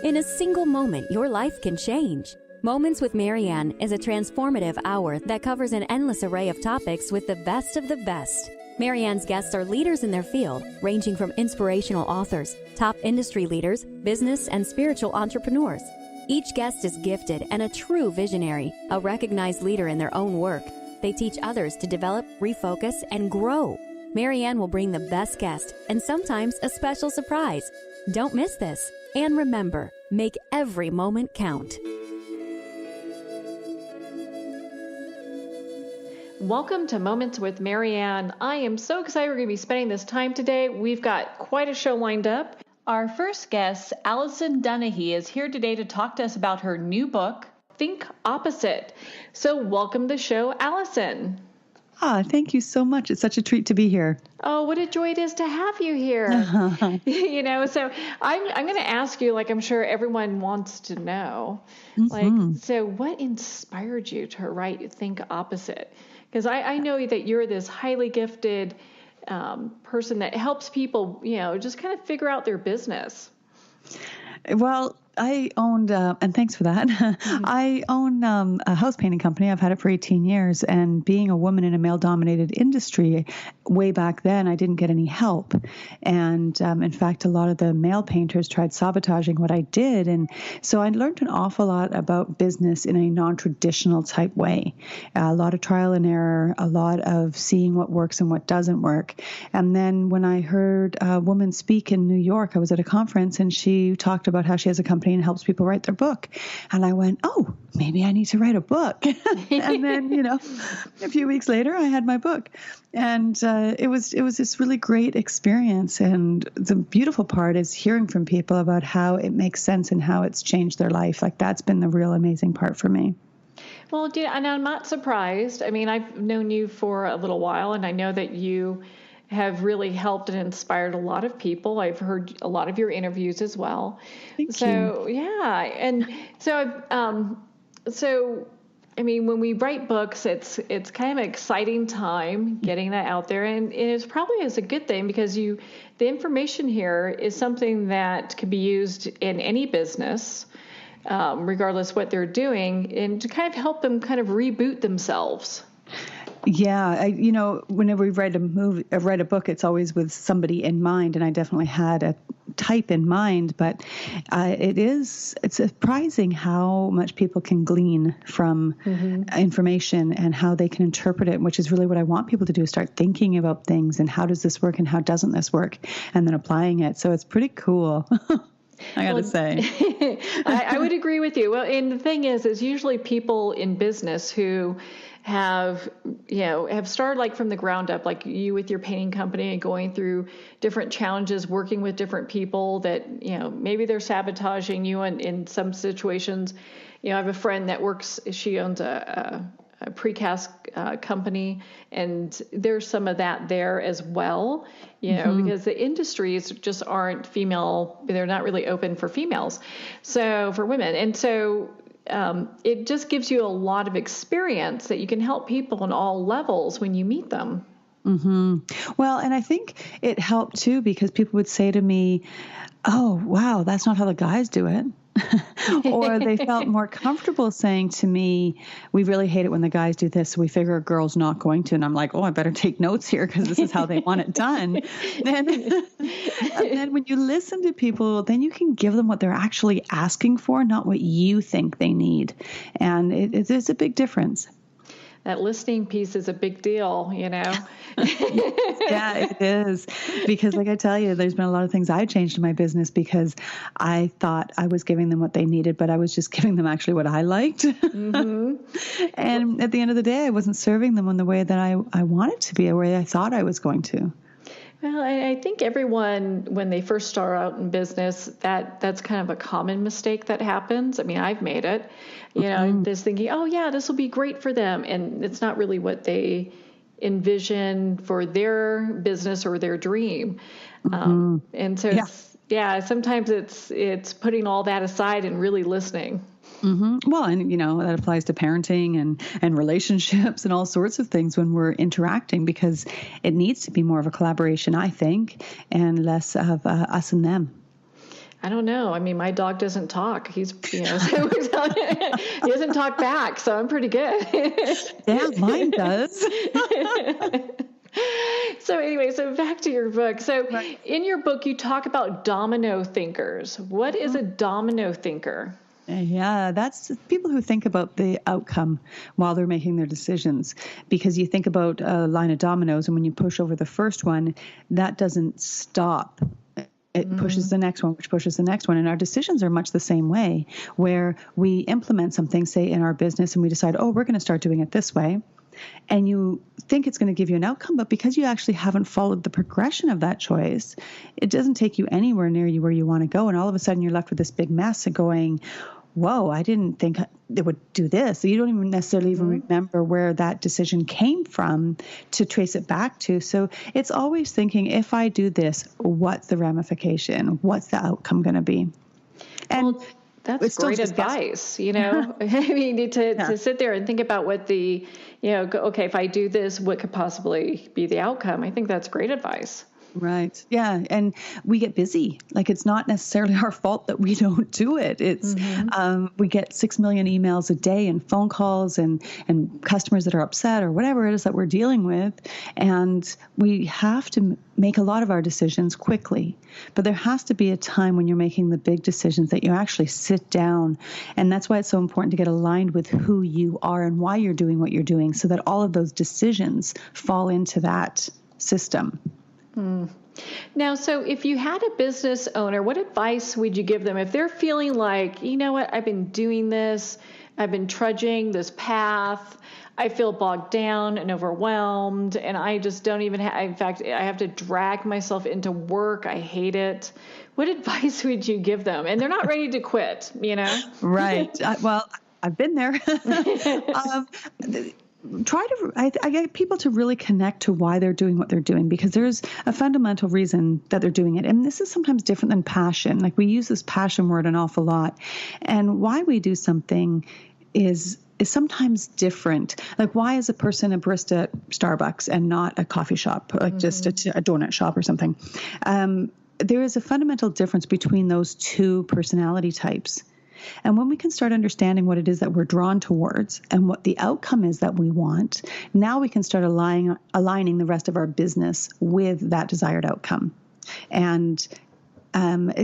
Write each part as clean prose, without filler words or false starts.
In a single moment, your life can change. Moments with Marianne is a transformative hour that covers an endless array of topics with the best of the best. Marianne's guests are leaders in their field, ranging from inspirational authors, top industry leaders, business and spiritual entrepreneurs. Each guest is gifted and a true visionary, a recognized leader in their own work. They teach others to develop, refocus, and grow. Marianne will bring the best guest and sometimes a special surprise. Don't miss this. And remember, make every moment count. Welcome to Moments with Marianne. I am so excited we're going to be spending this time today. We've got quite a show lined up. Our first guest, Alison Donaghey, is here today to talk to us about her new book, Think Opposite. So welcome to the show, Alison. Thank you so much. It's such a treat to be here. Oh, what a joy it is to have you here. So I'm going to ask you, like I'm sure everyone wants to know, so what inspired you to write Think Opposite? Because I know that you're this highly gifted person that helps people, just kind of figure out their business. Well, I owned, and thanks for that. I own a house painting company. I've had it for 18 years. And being a woman in a male-dominated industry, way back then, I didn't get any help. And in fact, a lot of the male painters tried sabotaging what I did. And so I learned an awful lot about business in a non-traditional type way. A lot of trial and error, a lot of seeing what works and what doesn't work. And then when I heard a woman speak in New York, I was at a conference and she talked about how she has a company and helps people write their book. And I went, oh, maybe I need to write a book. And then, a few weeks later, I had my book. And it was this really great experience. And the beautiful part is hearing from people about how it makes sense and how it's changed their life. Like that's been the real amazing part for me. Well, and I'm not surprised. I mean, I've known you for a little while, and I know that you have really helped and inspired a lot of people. I've heard a lot of your interviews as well. Thank you. Yeah. And so, I mean, when we write books, it's kind of an exciting time getting that out there. And it probably is a good thing because the information here is something that could be used in any business, regardless what they're doing, and to kind of help them kind of reboot themselves. Yeah, whenever we write a book, it's always with somebody in mind, and I definitely had a type in mind. But it's surprising how much people can glean from information and how they can interpret it, which is really what I want people to do: start thinking about things and how does this work and how doesn't this work, and then applying it. So it's pretty cool. I got to say. I would agree with you. Well, and the thing is usually people in business who have started like from the ground up, like you with your painting company and going through different challenges, working with different people that, maybe they're sabotaging you in some situations. I have a friend that she owns a precast company, and there's some of that there as well, because the industries just aren't female. They're not really open for females. So for women. And so it just gives you a lot of experience that you can help people on all levels when you meet them. Mm-hmm. Well, and I think it helped too, because people would say to me, oh, wow, that's not how the guys do it. Or they felt more comfortable saying to me, we really hate it when the guys do this, so we figure a girl's not going to. And I'm like, oh, I better take notes here because this is how they want it done. And then when you listen to people, then you can give them what they're actually asking for, not what you think they need. And it's a big difference. That listening piece is a big deal, Yeah, it is. Because like I tell you, there's been a lot of things I changed in my business because I thought I was giving them what they needed, but I was just giving them actually what I liked. And at the end of the day, I wasn't serving them in the way that I wanted to be, or way I thought I was going to. Well, I think everyone, when they first start out in business, that's kind of a common mistake that happens. I mean, I've made it, just thinking, oh yeah, this will be great for them. And it's not really what they envision for their business or their dream. And so, sometimes it's putting all that aside and really listening. Mm-hmm. Well, and that applies to parenting and relationships and all sorts of things when we're interacting, because it needs to be more of a collaboration, I think, and less of us and them. I don't know. I mean, my dog doesn't talk. He's, he doesn't talk back, so I'm pretty good. Yeah, mine does. So anyway, so back to your book. So in your book, you talk about domino thinkers. What is a domino thinker? Yeah, that's people who think about the outcome while they're making their decisions. Because you think about a line of dominoes, and when you push over the first one, that doesn't stop. It pushes the next one, which pushes the next one. And our decisions are much the same way, where we implement something, say, in our business, and we decide, oh, we're going to start doing it this way. And you think it's going to give you an outcome, but because you actually haven't followed the progression of that choice, it doesn't take you anywhere near you where you want to go. And all of a sudden you're left with this big mess of going, whoa, I didn't think it would do this. So you don't even necessarily even remember where that decision came from to trace it back to. So it's always thinking, if I do this, what's the ramification? What's the outcome going to be? And that's great advice. You know, you need to sit there and think about what the, okay, if I do this, what could possibly be the outcome? I think that's great advice. Right. Yeah. And we get busy. Like, it's not necessarily our fault that we don't do it. It's, we get 6 million emails a day and phone calls and customers that are upset or whatever it is that we're dealing with. And we have to make a lot of our decisions quickly. But there has to be a time when you're making the big decisions that you actually sit down. And that's why it's so important to get aligned with who you are and why you're doing what you're doing, so that all of those decisions fall into that system. Now, so if you had a business owner, what advice would you give them if they're feeling like, you know what, I've been doing this, I've been trudging this path, I feel bogged down and overwhelmed, and I just don't even in fact, I have to drag myself into work. I hate it. What advice would you give them? And they're not ready to quit, Right. Well, I've been there. I get people to really connect to why they're doing what they're doing, because there's a fundamental reason that they're doing it. And this is sometimes different than passion. Like, we use this passion word an awful lot. And why we do something is sometimes different. Like, why is a person a barista at Starbucks and not a coffee shop, like just a donut shop or something? There is a fundamental difference between those two personality types. And when we can start understanding what it is that we're drawn towards and what the outcome is that we want, now we can start aligning the rest of our business with that desired outcome. And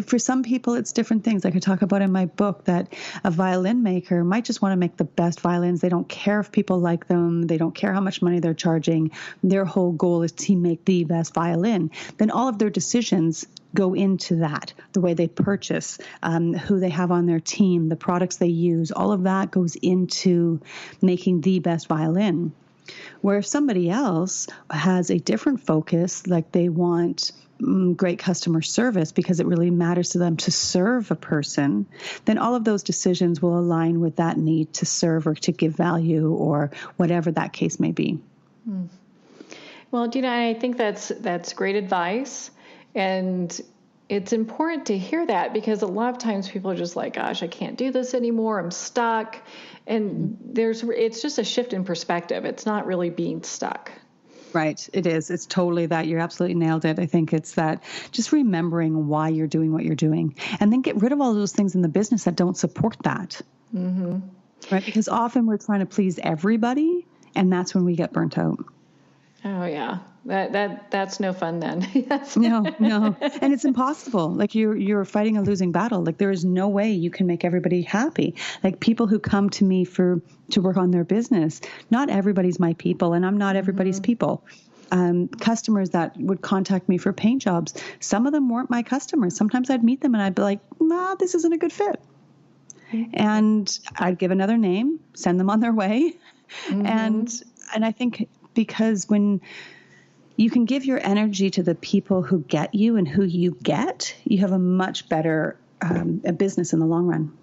for some people, it's different things. Like I talk about in my book, that a violin maker might just want to make the best violins. They don't care if people like them. They don't care how much money they're charging. Their whole goal is to make the best violin. Then all of their decisions go into that, the way they purchase, who they have on their team, the products they use, all of that goes into making the best violin. Where if somebody else has a different focus, like they want great customer service because it really matters to them to serve a person, then all of those decisions will align with that need to serve or to give value or whatever that case may be. Well, I think that's great advice. And it's important to hear that, because a lot of times people are just like, gosh, I can't do this anymore. I'm stuck. And it's just a shift in perspective. It's not really being stuck. Right. It is. It's totally that. You're absolutely nailed it. I think it's that just remembering why you're doing what you're doing, and then get rid of all those things in the business that don't support that. Right. Because often we're trying to please everybody, and that's when we get burnt out. Oh, yeah. That's no fun then. No. And it's impossible. Like, you're fighting a losing battle. Like, there is no way you can make everybody happy. Like, people who come to me to work on their business, not everybody's my people, and I'm not everybody's people. Customers that would contact me for paint jobs, some of them weren't my customers. Sometimes I'd meet them and I'd be like, nah, this isn't a good fit. And I'd give another name, send them on their way. And I think, because when you can give your energy to the people who get you and who you get, you have a much better a business in the long run.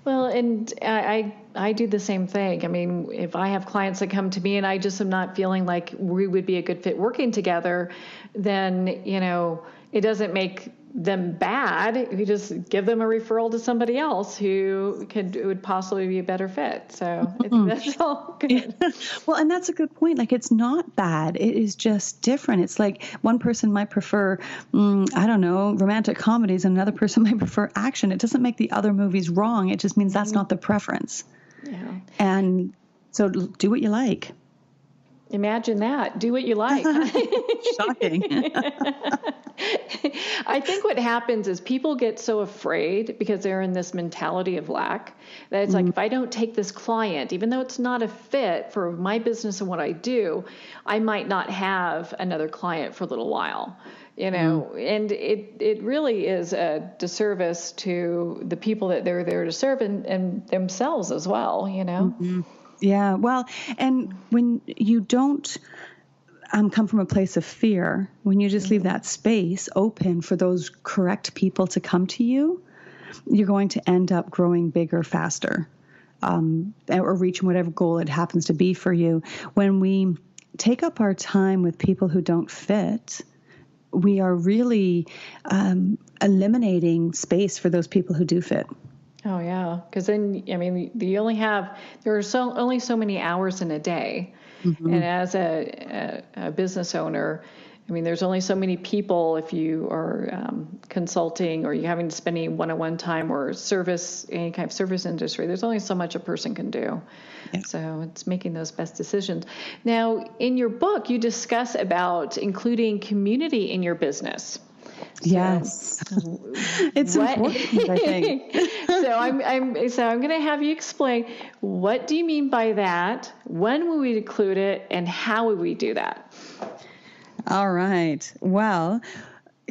Well, and I do the same thing. I mean, if I have clients that come to me and I just am not feeling like we would be a good fit working together, then, it doesn't make them bad. You just give them a referral to somebody else who would possibly be a better fit. So that's all good. Yeah. Well, and that's a good point. Like, it's not bad. It is just different. It's like one person might prefer, I don't know, romantic comedies, and another person might prefer action. It doesn't make the other movies wrong. It just means that's not the preference. Yeah. And so do what you like. Imagine that. Do what you like. Shocking. I think what happens is people get so afraid because they're in this mentality of lack that it's like, if I don't take this client, even though it's not a fit for my business and what I do, I might not have another client for a little while, and it really is a disservice to the people that they're there to serve and themselves as well, Mm-hmm. Yeah. Well, and when you don't come from a place of fear, when you just leave that space open for those correct people to come to you, you're going to end up growing bigger, faster, or reaching whatever goal it happens to be for you. When we take up our time with people who don't fit, we are really eliminating space for those people who do fit. Oh, yeah. Because then, there are only so many hours in a day. Mm-hmm. And as a business owner, there's only so many people if you are consulting or you're having to spend any one-on-one time or any kind of service industry. There's only so much a person can do. Yeah. So it's making those best decisions. Now, in your book, you discuss about including community in your business. Yes, it's important, I think. So I'm going to have you explain, what do you mean by that? When will we include it, and how would we do that? All right. Well,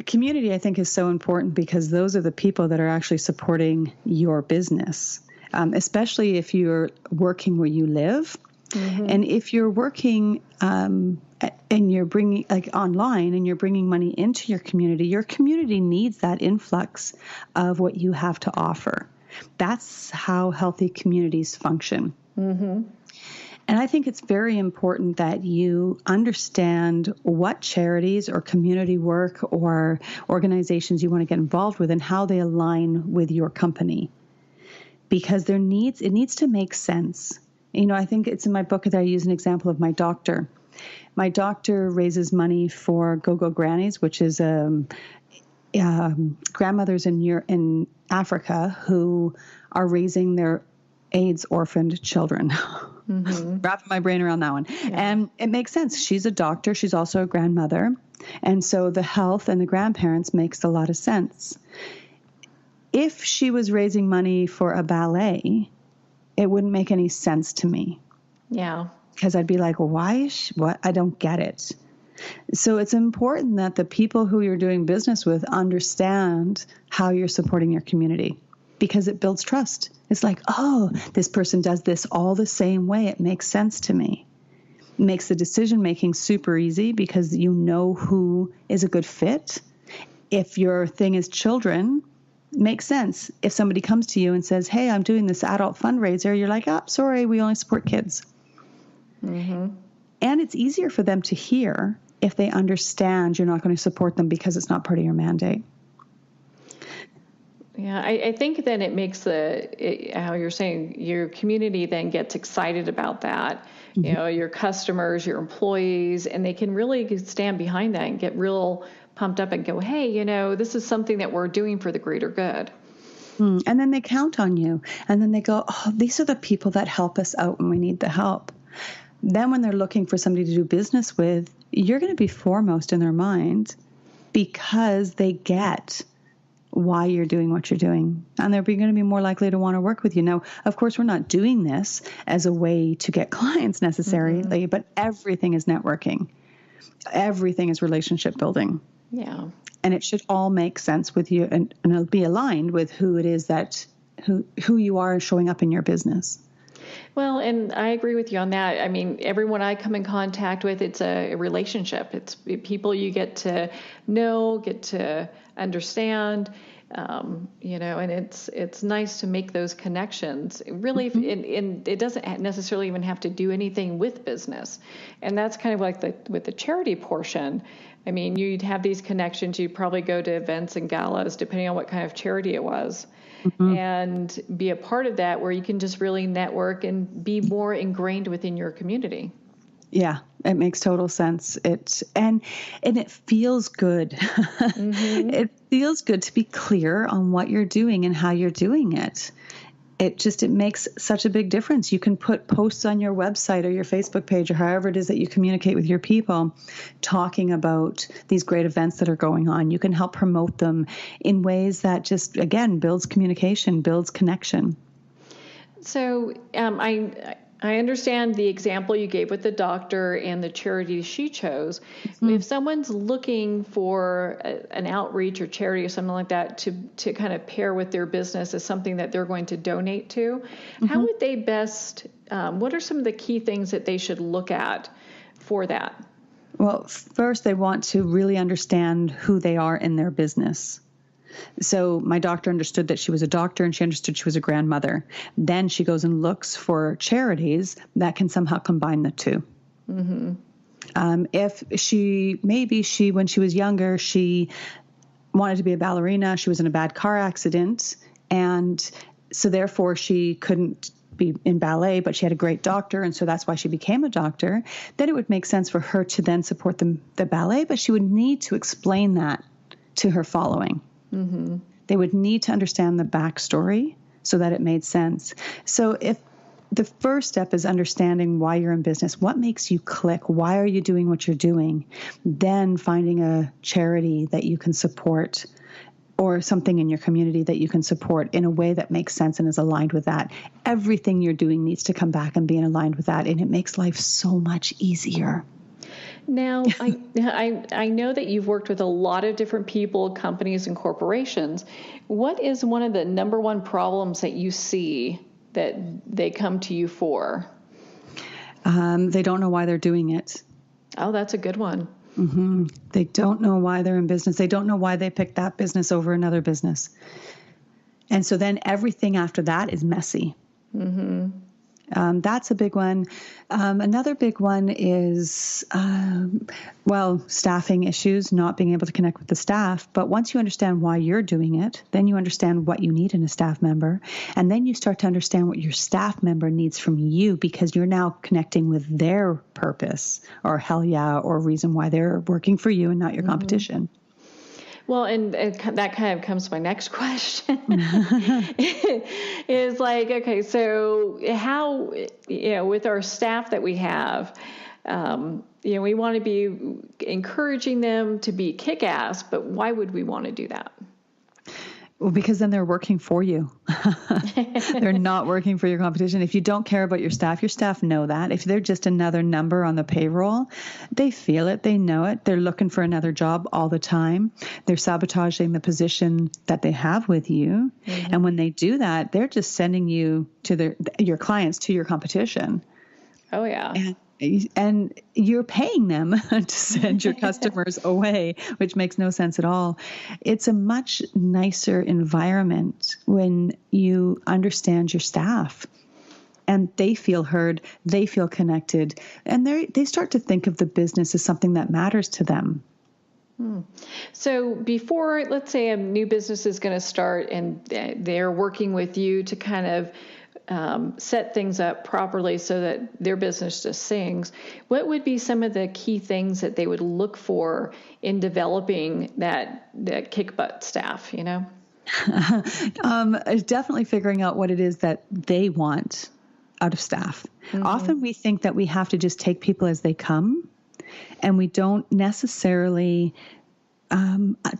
community, I think, is so important because those are the people that are actually supporting your business, especially if you're working where you live. Mm-hmm. And if you're working and you're bringing online and you're bringing money into your community needs that influx of what you have to offer. That's how healthy communities function. Mm-hmm. And I think it's very important that you understand what charities or community work or organizations you want to get involved with and how they align with your company, because it needs to make sense. I think it's in my book that I use an example of my doctor. My doctor raises money for Go-Go Grannies, which is grandmothers in Africa who are raising their AIDS orphaned children. Mm-hmm. Wrapping my brain around that one. Yeah. And it makes sense. She's a doctor. She's also a grandmother. And so the health and the grandparents makes a lot of sense. If she was raising money for a ballet, it wouldn't make any sense to me. Yeah. Because I'd be like, what? I don't get it. So it's important that the people who you're doing business with understand how you're supporting your community, because it builds trust. It's like, this person does this all the same way. It makes sense to me. It makes the decision-making super easy because you know who is a good fit. If your thing is children, makes sense. If somebody comes to you and says, hey, I'm doing this adult fundraiser, you're like, sorry, we only support kids. Mm-hmm. And it's easier for them to hear if they understand you're not going to support them because it's not part of your mandate. Yeah, I think then it makes how you're saying, your community then gets excited about that. Mm-hmm. Your customers, your employees, and they can really stand behind that and get real pumped up and go, hey, this is something that we're doing for the greater good. And then they count on you. And then they go, these are the people that help us out when we need the help. Then when they're looking for somebody to do business with, you're going to be foremost in their mind because they get why you're doing what you're doing. And they're going to be more likely to want to work with you. Now, of course, we're not doing this as a way to get clients necessarily, mm-hmm. but everything is networking. Everything is relationship building. Yeah. And it should all make sense with you and it'll be aligned with who it is who you are showing up in your business. Well, and I agree with you on that. Everyone I come in contact with, it's a relationship. It's people you get to know, get to understand, And it's nice to make those connections. Really, and it doesn't necessarily even have to do anything with business. And that's kind of like with the charity portion. I mean, you'd have these connections. You'd probably go to events and galas, depending on what kind of charity it was, and be a part of that where you can just really network and be more ingrained within your community. Yeah, it makes total sense. And it feels good. It feels good to be clear on what you're doing and how you're doing it. It makes such a big difference. You can put posts on your website or your Facebook page or however it is that you communicate with your people, talking about these great events that are going on. You can help promote them in ways that just, again, builds communication, builds connection. So I understand the example you gave with the doctor and the charity she chose. If someone's looking for an outreach or charity or something like that to kind of pair with their business as something that they're going to donate to, how would they best, what are some of the key things that they should look at for that? Well, first, they want to really understand who they are in their business. So my doctor understood that she was a doctor and she understood she was a grandmother. Then she goes and looks for charities that can somehow combine the two. If when she was younger, she wanted to be a ballerina. She was in a bad car accident. And so therefore she couldn't be in ballet, but she had a great doctor. And so that's why she became a doctor. Then it would make sense for her to then support the ballet, but she would need to explain that to her following. They would need to understand the backstory so that it made sense. So if the first step is understanding why you're in business, what makes you click, why are you doing what you're doing, then finding a charity that you can support or something in your community that you can support in a way that makes sense and is aligned with that. Everything you're doing needs to come back and be aligned with that, and it makes life so much easier. Now, I know that you've worked with a lot of different people, companies, and corporations. What is one of the number one problems that you see that they come to you for? They don't know why they're doing it. Oh, that's a good one. They don't know why they're in business. They don't know why they picked that business over another business. And so then everything after that is messy. That's a big one. Another big one is, staffing issues, not being able to connect with the staff. But once you understand why you're doing it, then you understand what you need in a staff member. And then you start to understand what your staff member needs from you, because you're now connecting with their purpose or or reason why they're working for you and not your competition. Well, and that kind of comes to my next question is like, okay, so how, with our staff that we have, we want to be encouraging them to be kick-ass, but why would we want to do that? Well, because then they're working for you. They're not working for your competition. If you don't care about your staff know that. If they're just another number on the payroll, they feel it, they know it. They're looking for another job all the time. They're sabotaging the position that they have with you. And when they do that, they're just sending you to your clients to your competition. Oh, yeah. And you're paying them to send your customers away, which makes no sense at all. It's a much nicer environment when you understand your staff and they feel heard, they feel connected, and they start to think of the business as something that matters to them. So before, let's say a new business is going to start and they're working with you to kind of set things up properly so that their business just sings, what would be some of the key things that they would look for in developing that kick butt staff, Definitely figuring out what it is that they want out of staff. Often we think that we have to just take people as they come, and we don't necessarily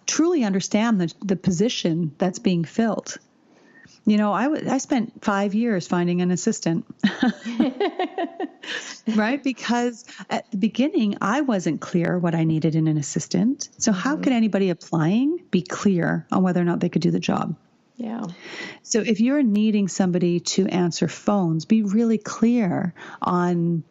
truly understand the position that's being filled. I spent 5 years finding an assistant, right? Because at the beginning, I wasn't clear what I needed in an assistant. So how could anybody applying be clear on whether or not they could do the job? Yeah. So if you're needing somebody to answer phones, be really clear on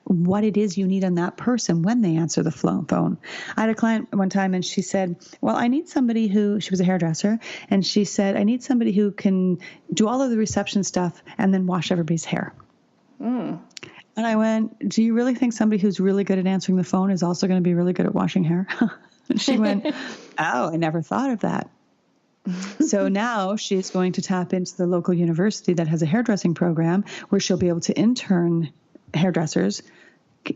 what it is you need on that person when they answer the phone. I had a client one time and she said, well, I need somebody she was a hairdresser, and she said, I need somebody who can do all of the reception stuff and then wash everybody's hair. And I went, do you really think somebody who's really good at answering the phone is also going to be really good at washing hair? And she went, oh, I never thought of that. So now she's going to tap into the local university that has a hairdressing program where she'll be able to intern hairdressers.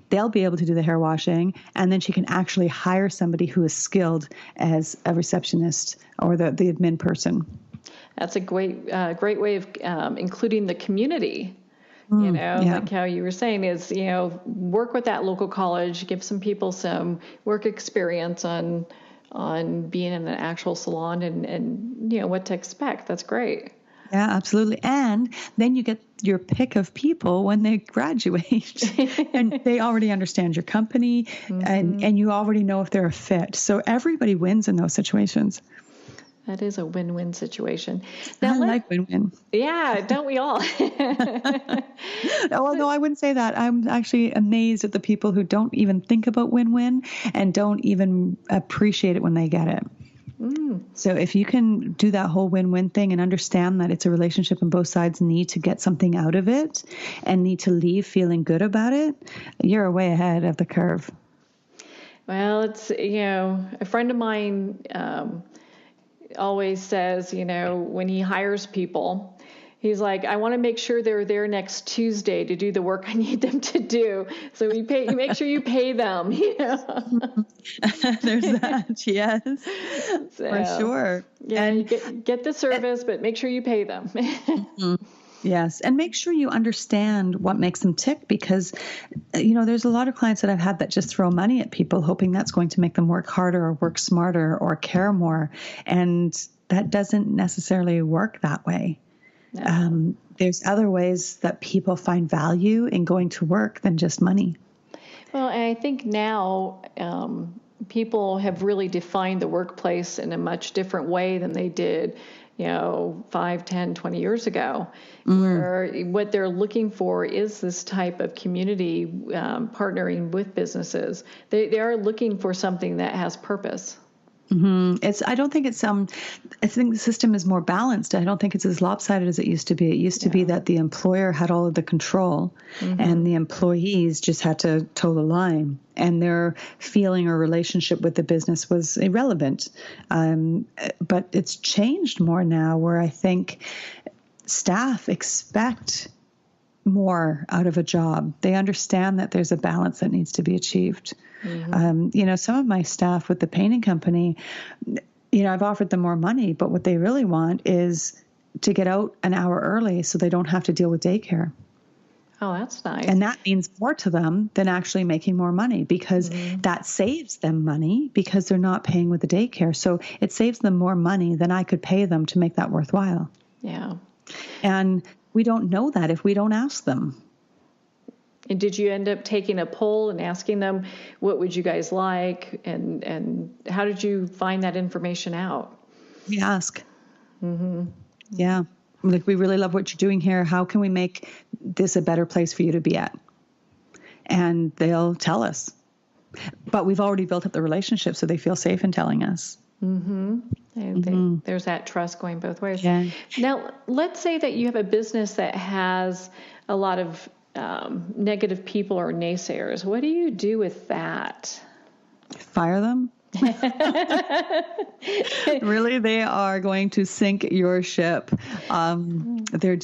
They'll be able to do the hair washing, and then she can actually hire somebody who is skilled as a receptionist or the admin person. That's a great way of including the community. Like how you were saying is, work with that local college, give some people some work experience on being in an actual salon and what to expect. That's great. Yeah, absolutely. And then you get your pick of people when they graduate and they already understand your company and you already know if they're a fit. So everybody wins in those situations. That is a win-win situation. Now, I like win-win. Yeah, don't we all? Well, no, I wouldn't say that. I'm actually amazed at the people who don't even think about win-win and don't even appreciate it when they get it. So if you can do that whole win-win thing and understand that it's a relationship and both sides need to get something out of it and need to leave feeling good about it, you're way ahead of the curve. Well, it's, a friend of mine always says, when he hires people, he's like, I want to make sure they're there next Tuesday to do the work I need them to do. So you make sure you pay them. There's that, yes, for sure. Yeah, and you get the service, but make sure you pay them. Yes. And make sure you understand what makes them tick, because, there's a lot of clients that I've had that just throw money at people hoping that's going to make them work harder or work smarter or care more. And that doesn't necessarily work that way. No. There's other ways that people find value in going to work than just money. Well, and I think now people have really defined the workplace in a much different way than they did 5, 10, 20 years ago, where what they're looking for is this type of community partnering with businesses. They are looking for something that has purpose. I don't think it's, I think the system is more balanced. I don't think it's as lopsided as it used to be. It used to be that the employer had all of the control and the employees just had to toe the line, and their feeling or relationship with the business was irrelevant. But it's changed more now, where I think staff expect more out of a job. They understand that there's a balance that needs to be achieved. Some of my staff with the painting company, I've offered them more money, but what they really want is to get out an hour early so they don't have to deal with daycare. Oh, that's nice. And that means more to them than actually making more money, because that saves them money because they're not paying with the daycare. So it saves them more money than I could pay them to make that worthwhile. Yeah. And we don't know that if we don't ask them. And did you end up taking a poll and asking them, what would you guys like? And how did you find that information out? We ask. Yeah. Like, we really love what you're doing here. How can we make this a better place for you to be at? And they'll tell us. But we've already built up the relationship, so they feel safe in telling us. There's that trust going both ways. Yeah. Now, let's say that you have a business that has a lot of negative people or naysayers. What do you do with that? Fire them. Really, they are going to sink your ship. They're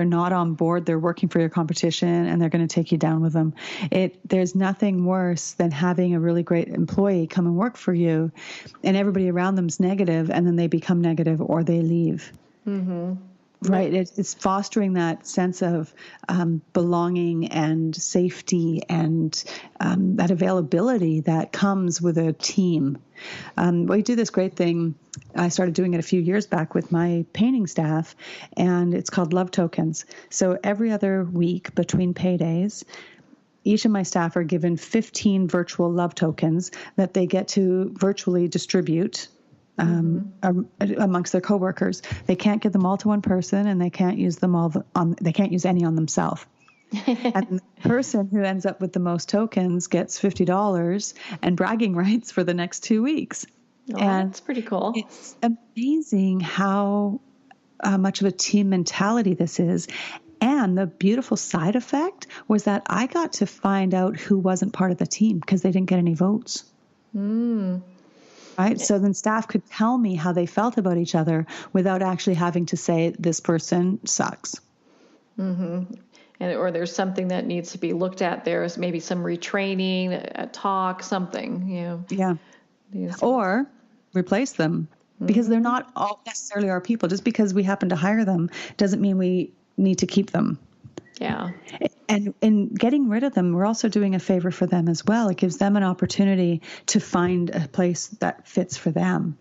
not on board. They're working for your competition, and they're going to take you down with them. There's nothing worse than having a really great employee come and work for you, and everybody around them's negative, and then they become negative or they leave. Right. It's fostering that sense of belonging and safety and that availability that comes with a team. We do this great thing. I started doing it a few years back with my painting staff, and it's called Love Tokens. So every other week between paydays, each of my staff are given 15 virtual love tokens that they get to virtually distribute amongst their coworkers. They can't give them all to one person, and they can't use them all they can't use any on themselves. And the person who ends up with the most tokens gets $50 and bragging rights for the next 2 weeks. Oh, and that's pretty cool. It's amazing how much of a team mentality this is. And the beautiful side effect was that I got to find out who wasn't part of the team because they didn't get any votes. Right? So then staff could tell me how they felt about each other without actually having to say, this person sucks. Or there's something that needs to be looked at. There's maybe some retraining, a talk, something, Yeah. Or replace them because they're not all necessarily our people. Just because we happen to hire them doesn't mean we need to keep them. Yeah. And in getting rid of them, we're also doing a favor for them as well. It gives them an opportunity to find a place that fits for them.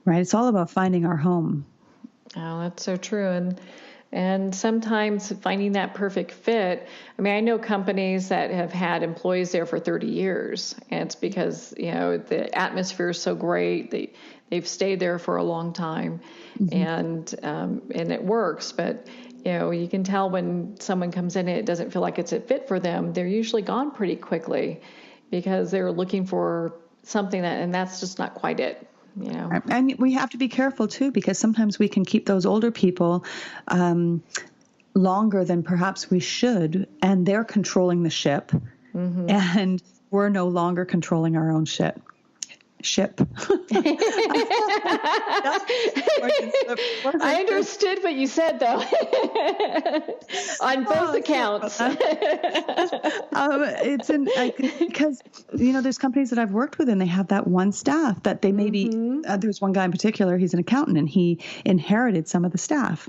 Right? It's all about finding our home. Oh, that's so true. And sometimes finding that perfect fit. I mean, I know companies that have had employees there for 30 years, and it's because, the atmosphere is so great. They've stayed there for a long time, and it works. But, you can tell when someone comes in and it doesn't feel like it's a fit for them, they're usually gone pretty quickly because they're looking for something and that's just not quite it. And we have to be careful too, because sometimes we can keep those older people longer than perhaps we should, and they're controlling the ship, and we're no longer controlling our own ship. I understood what you said, though, on both accounts. Because there's companies that I've worked with, and they have that one staff that they maybe. There's one guy in particular. He's an accountant, and he inherited some of the staff.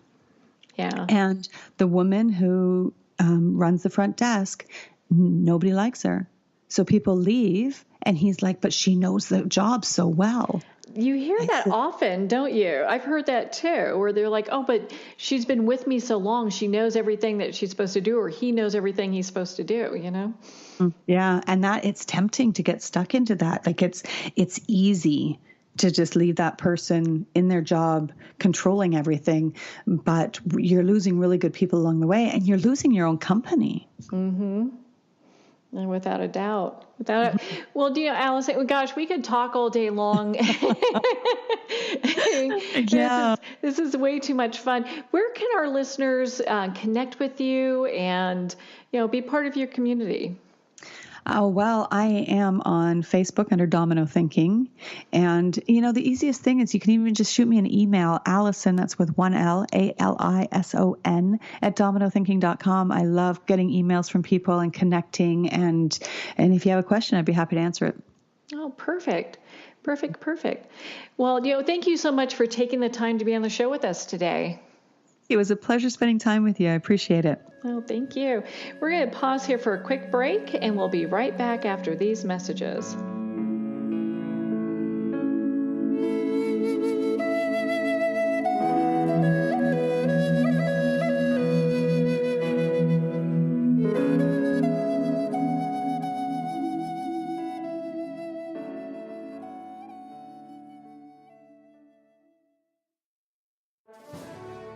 Yeah. And the woman who runs the front desk, nobody likes her, so people leave. And he's like, but she knows the job so well. You hear that often, don't you? I've heard that too, where they're like, oh, but she's been with me so long. She knows everything that she's supposed to do, or he knows everything he's supposed to do, Yeah. And that it's tempting to get stuck into that. Like it's easy to just leave that person in their job, controlling everything, but you're losing really good people along the way, and you're losing your own company. And without a doubt. Well, Alison, gosh, we could talk all day long. Yeah. This is way too much fun. Where can our listeners connect with you and, be part of your community? Oh, well, I am on Facebook under Domino Thinking. And, the easiest thing is you can even just shoot me an email, Alison, that's with one L, ALISON, at dominothinking.com. I love getting emails from people and connecting. And if you have a question, I'd be happy to answer it. Oh, perfect. Well, thank you so much for taking the time to be on the show with us today. It was a pleasure spending time with you. I appreciate it. Oh, thank you. We're going to pause here for a quick break, and we'll be right back after these messages.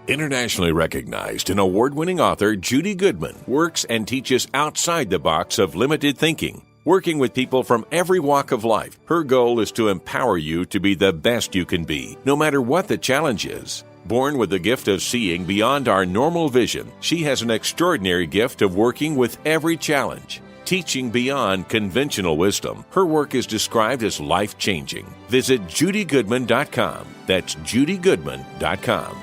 Internationally recognized and award-winning author Judy Goodman works and teaches outside the box of limited thinking. Working with people from every walk of life, her goal is to empower you to be the best you can be, no matter what the challenge is. Born with the gift of seeing beyond our normal vision, she has an extraordinary gift of working with every challenge. Teaching beyond conventional wisdom, her work is described as life-changing. Visit judygoodman.com. That's judygoodman.com.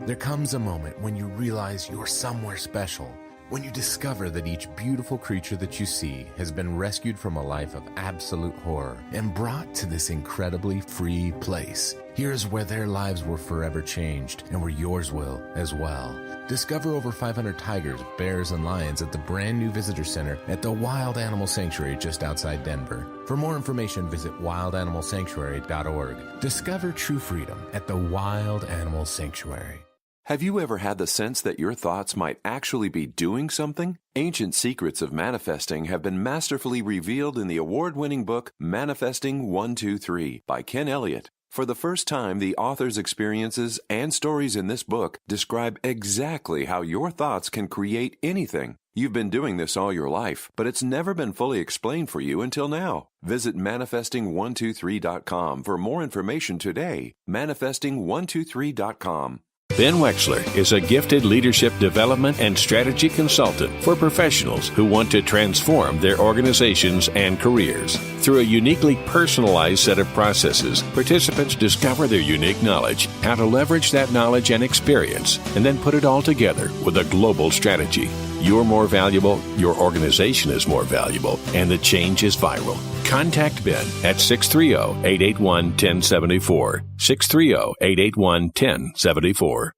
There comes a moment when you realize you're somewhere special, when you discover that each beautiful creature that you see has been rescued from a life of absolute horror and brought to this incredibly free place. Here's where their lives were forever changed and where yours will as well. Discover over 500 tigers, bears, and lions at the brand new visitor center at the Wild Animal Sanctuary just outside Denver. For more information, visit wildanimalsanctuary.org. Discover true freedom at the Wild Animal Sanctuary. Have you ever had the sense that your thoughts might actually be doing something? Ancient secrets of manifesting have been masterfully revealed in the award-winning book Manifesting 1, 2, 3 by Ken Elliott. For the first time, the author's experiences and stories in this book describe exactly how your thoughts can create anything. You've been doing this all your life, but it's never been fully explained for you until now. Visit manifesting123.com for more information today. Manifesting123.com. Ben Wexler is a gifted leadership development and strategy consultant for professionals who want to transform their organizations and careers. Through a uniquely personalized set of processes, participants discover their unique knowledge, how to leverage that knowledge and experience, and then put it all together with a global strategy. You're more valuable, your organization is more valuable, and the change is viral. Contact Ben at 630-881-1074. 630-881-1074.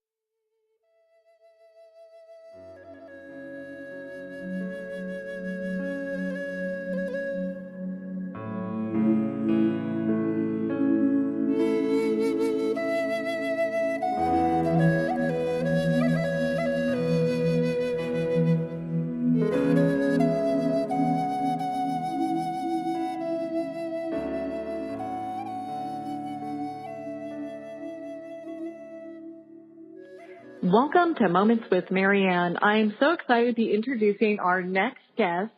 Welcome to Moments with Marianne. I'm so excited to be introducing our next guest,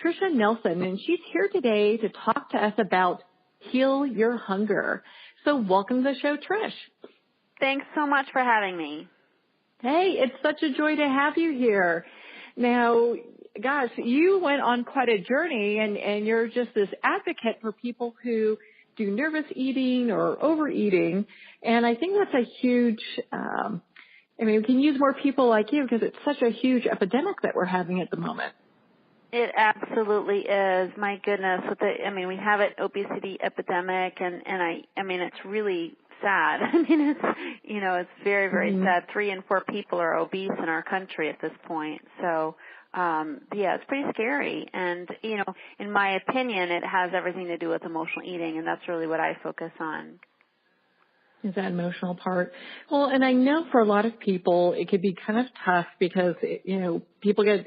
Tricia Nelson, and she's here today to talk to us about Heal Your Hunger. So welcome to the show, Trish. Thanks so much for having me. Hey, it's such a joy to have you here. Now, gosh, you went on quite a journey, and you're just this advocate for people who do nervous eating or overeating, and I think that's a huge we can use more people like you because it's such a huge epidemic that we're having at the moment. It absolutely is. My goodness. We have an obesity epidemic, and it's really sad. It's very, very sad. 3 in 4 people are obese in our country at this point. So, it's pretty scary. And, in my opinion, it has everything to do with emotional eating, and that's really what I focus on. Is that emotional part? Well, and I know for a lot of people it could be kind of tough because, people get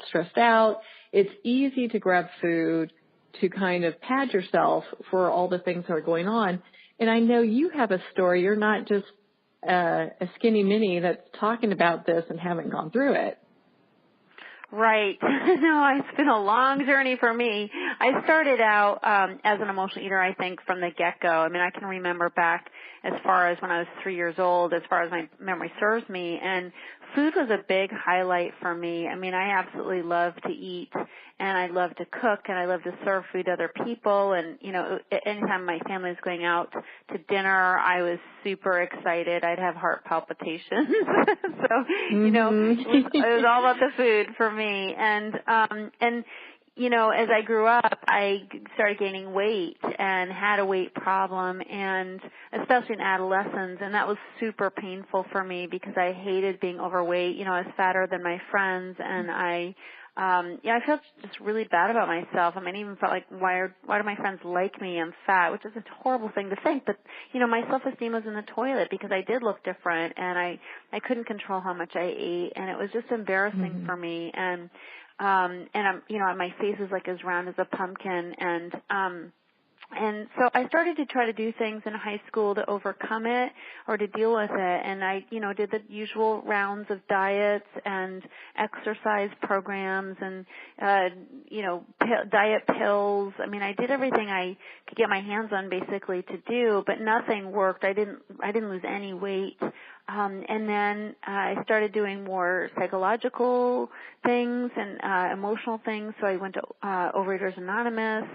stressed out. It's easy to grab food to kind of pad yourself for all the things that are going on. And I know you have a story. You're not just a skinny mini that's talking about this and haven't gone through it. Right. No, it's been a long journey for me. I started out as an emotional eater, I think, from the get-go. I can remember back as far as when I was 3 years old, as far as my memory serves me, and food was a big highlight for me. I absolutely love to eat, and I love to cook, and I love to serve food to other people, and, anytime my family was going out to dinner, I was super excited. I'd have heart palpitations. So, it was all about the food for me, and as I grew up, I started gaining weight and had a weight problem, and especially in adolescence, and that was super painful for me because I hated being overweight. I was fatter than my friends, and I felt just really bad about myself. I even felt like, why do my friends like me? I'm fat, which is a horrible thing to think, but, my self-esteem was in the toilet because I did look different, and I couldn't control how much I ate, and it was just embarrassing for me, and I'm, my face is like as round as a pumpkin, and so I started to try to do things in high school to overcome it or to deal with it. And I, did the usual rounds of diets and exercise programs and, diet pills. I did everything I could get my hands on basically to do, but nothing worked. I didn't lose any weight. And then I started doing more psychological things and emotional things. So I went to Overeaters Anonymous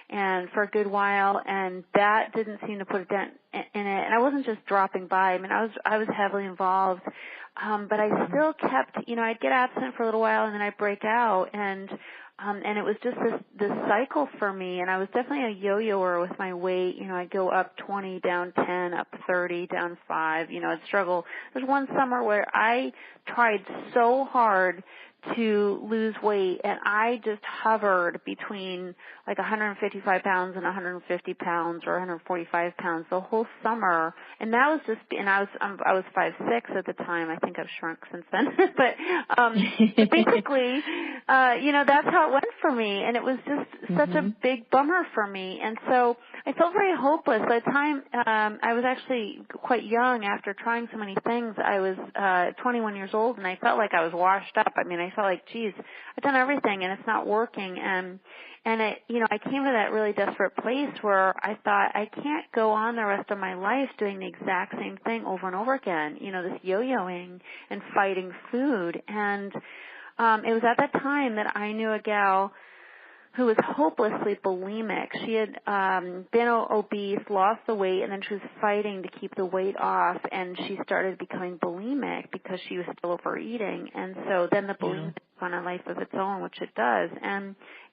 and for a good while, and that didn't seem to put a dent in it. And I wasn't just dropping by. I was heavily involved, but I still kept. I'd get abstinent for a little while, and then I'd break out, and it was just this cycle for me, and I was definitely a yo-yoer with my weight. I'd go up 20, down 10, up 30, down 5. I'd struggle. There's one summer where I tried so hard to lose weight, and I just hovered between like 155 pounds and 150 pounds or 145 pounds the whole summer. And that was just, and I was 5'6" at the time. I think I've shrunk since then. but basically, that's how it went for me. And it was just such a big bummer for me. And so I felt very hopeless. By the time I was actually quite young after trying so many things. I was 21 years old, and I felt like I was washed up. I mean, I felt like, geez, I've done everything, and it's not working. And I came to that really desperate place where I thought, I can't go on the rest of my life doing the exact same thing over and over again, this yo-yoing and fighting food. And it was at that time that I knew a gal who was hopelessly bulimic. She had been obese, lost the weight, and then she was fighting to keep the weight off, and she started becoming bulimic because she was still overeating. And so then the bulimia took on a life of its own, which it does.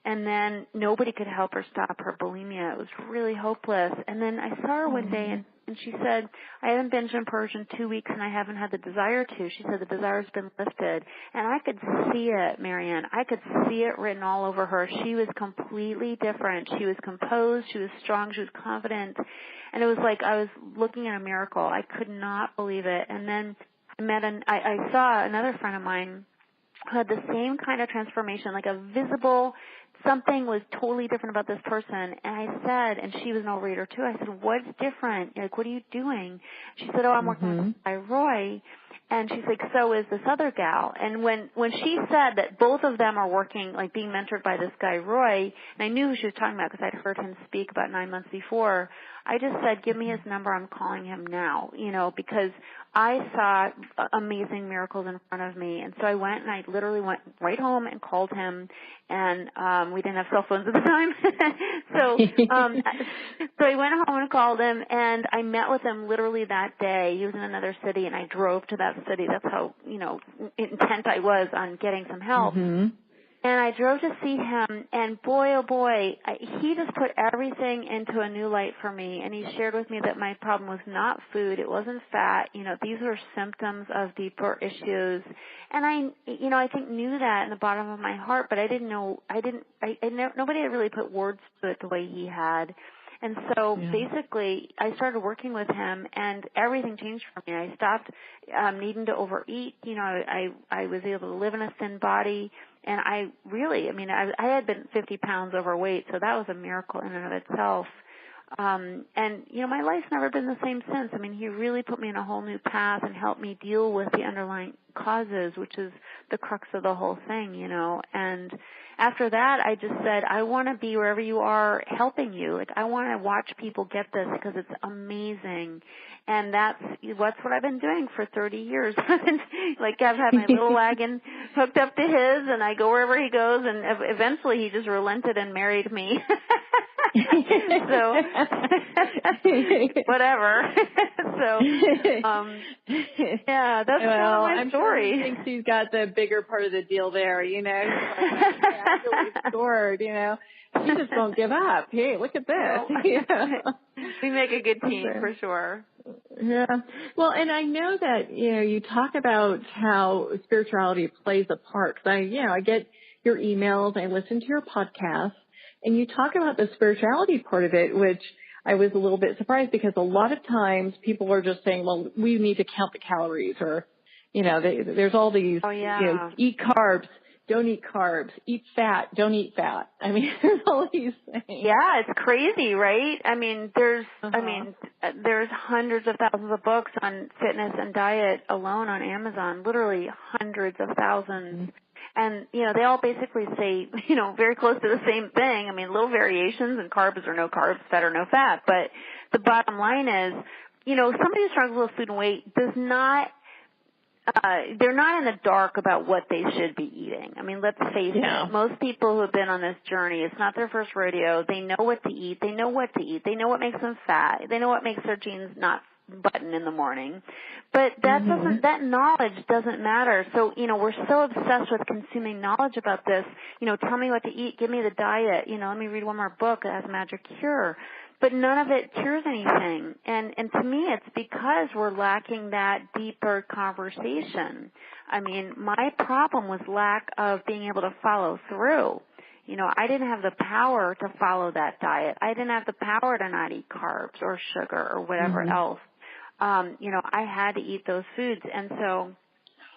And then nobody could help her stop her bulimia. It was really hopeless. And then I saw her one day, and she said, I haven't binged and purged in 2 weeks, and I haven't had the desire to. She said the desire's been lifted. And I could see it, Marianne. I could see it written all over her. She was completely different. She was composed. She was strong. She was confident. And it was like I was looking at a miracle. I could not believe it. And then I saw another friend of mine who had the same kind of transformation, like a visible something was totally different about this person. And I said, and she was an overeater too, I said, what's different? Like, what are you doing? She said, I'm working with Guy Roy. And she's like, so is this other gal. And when she said that both of them are working, like being mentored by this Guy Roy, and I knew who she was talking about because I'd heard him speak about 9 months before, I just said, give me his number. I'm calling him now, because I saw amazing miracles in front of me. And so I went, and I literally went right home and called him. And we didn't have cell phones at the time. So I went home and called him, and I met with him literally that day. He was in another city, and I drove to that city. That's how, intent I was on getting some help. And I drove to see him, and boy, oh boy, he just put everything into a new light for me. And he shared with me that my problem was not food, it wasn't fat. These were symptoms of deeper issues. And I think knew that in the bottom of my heart, but I didn't know. Nobody had really put words to it the way he had. And so basically, I started working with him, and everything changed for me. I stopped needing to overeat. I was able to live in a thin body, and I had been 50 pounds overweight, so that was a miracle in and of itself. And my life's never been the same since. He really put me in a whole new path and helped me deal with the underlying causes, which is the crux of the whole thing, And after that, I just said, I want to be wherever you are helping you. Like, I want to watch people get this because it's amazing. And that's what I've been doing for 30 years. Like, I've had my little wagon hooked up to his, and I go wherever he goes, and eventually he just relented and married me. So, whatever. So, that's kind of my story. Sure he thinks he's got the bigger part of the deal there, He's like, scored, He just won't give up. Hey, look at this. We make a good team for sure. Yeah. Well, and I know that, you talk about how spirituality plays a part. 'Cause I get your emails, I listen to your podcast, and you talk about the spirituality part of it, which I was a little bit surprised because a lot of times people are just saying, well, we need to count the calories, or, there's all these, eat carbs, don't eat carbs, eat fat, don't eat fat. There's all these things. Yeah, it's crazy, right? There's hundreds of thousands of books on fitness and diet alone on Amazon, literally hundreds of thousands. And, they all basically say, very close to the same thing. Little variations, and carbs or no carbs, fat or no fat. But the bottom line is, somebody who struggles with food and weight does not, they're not in the dark about what they should be eating. Let's face it. Most people who have been on this journey, it's not their first rodeo. They know what to eat. They know what to eat. They know what makes them fat. They know what makes their jeans not button in the morning. But that knowledge doesn't matter. So, we're so obsessed with consuming knowledge about this. Tell me what to eat, give me the diet, let me read one more book that has a magic cure. but none of it cures anything. And to me, it's because we're lacking that deeper conversation. I mean, my problem was lack of being able to follow through. You know, I didn't have the power to follow that diet. I didn't have the power to not eat carbs or sugar or whatever else. You know, I had to eat those foods. And so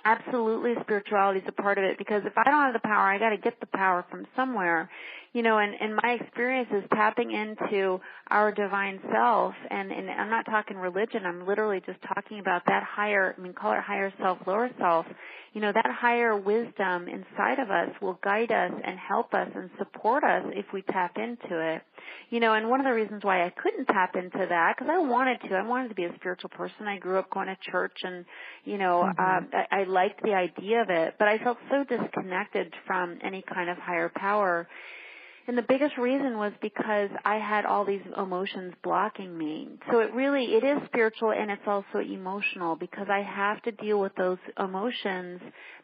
absolutely spirituality is a part of it, because if I don't have the power, I got to get the power from somewhere. You know, and my experience is tapping into our divine self, and I'm not talking religion, I'm literally just talking about that higher, I mean, call it higher self, lower self. You know, that higher wisdom inside of us will guide us and help us and support us if we tap into it. You know, and one of the reasons why I couldn't tap into that, because I wanted to be a spiritual person. I grew up going to church, and, you know, I liked the idea of it, but I felt so disconnected from any kind of higher power. And the biggest reason was because I had all these emotions blocking me. So it is spiritual, and it's also emotional, because I have to deal with those emotions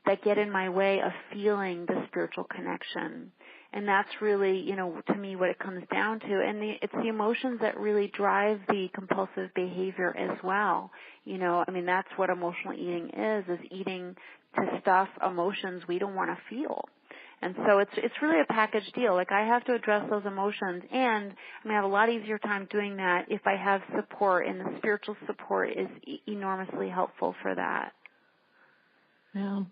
that get in my way of feeling the spiritual connection. And that's really, you know, to me what it comes down to. And it's the emotions that really drive the compulsive behavior as well. You know, I mean, that's what emotional eating is eating to stuff emotions we don't want to feel. And so it's really a package deal. Like, I have to address those emotions, and I have a lot easier time doing that if I have support, and the spiritual support is enormously helpful for that. Yeah.